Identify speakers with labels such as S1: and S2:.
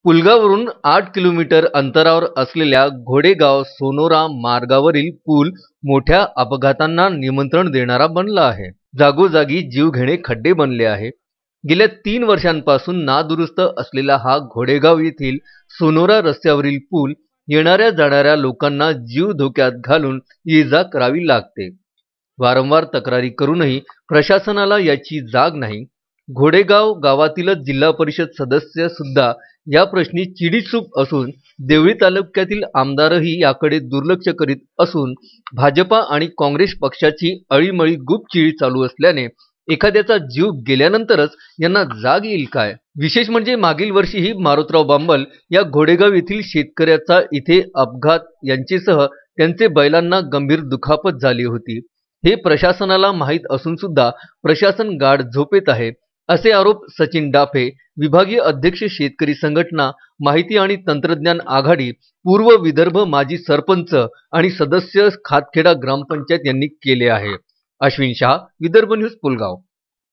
S1: पुलगावरून 8 kilometre अंतरावर असलेल्या घोडेगाव Sonora मार्गावरील पूल मोठ्या अपघातांना निमंत्रण देणारा बनला आहे। जागोजागी जीवघेणे खड्डे बनले आहे। गेल्या 3 वर्षांपासून नादुरुस्त असलेला हा घोडेगाव येथील सोनोरा रस्त्यावरील पूल येणाऱ्या जाणाऱ्या लोकांना जीव धोक्यात घालून ये-जा करावी लागते। वारंवार तक्रारी करूनही प्रशासनाला याची जाग नाही। घोडेगाव गावातीलच जिल्हा परिषद सदस्य सुद्धा या प्रश्नी चिडीचूप असून देवळी तालुक्यातील आमदारही याकडे दुर्लक्ष करीत असून भाजपा आणि काँग्रेस पक्षाची अळीमळी गुपचिळी चालू असल्याने एखाद्याचा जीव गेल्यानंतरच यांना जाग येईल काय। विशेष म्हणजे मागील वर्षीही मारुतराव बांबल या घोडेगाव येथील शेतकऱ्याचा इथे अपघात यांचेसह त्यांचे बैलांना गंभीर दुखापत झाली होती। हे प्रशासनाला माहीत असून सुद्धा प्रशासन गाढ झोपेत आहे, असे आरोप सचिन डाफे, विभागीय अध्यक्ष शेतकरी संघटना, माहिती आणि तंत्रज्ञान आघाडी, पूर्व विदर्भ माजी सरपंच आणि सदस्य खातखेडा ग्रामपंचायत यांनी केले आहे। अश्विन शाह, विदर्भ न्यूज, पुलगाव।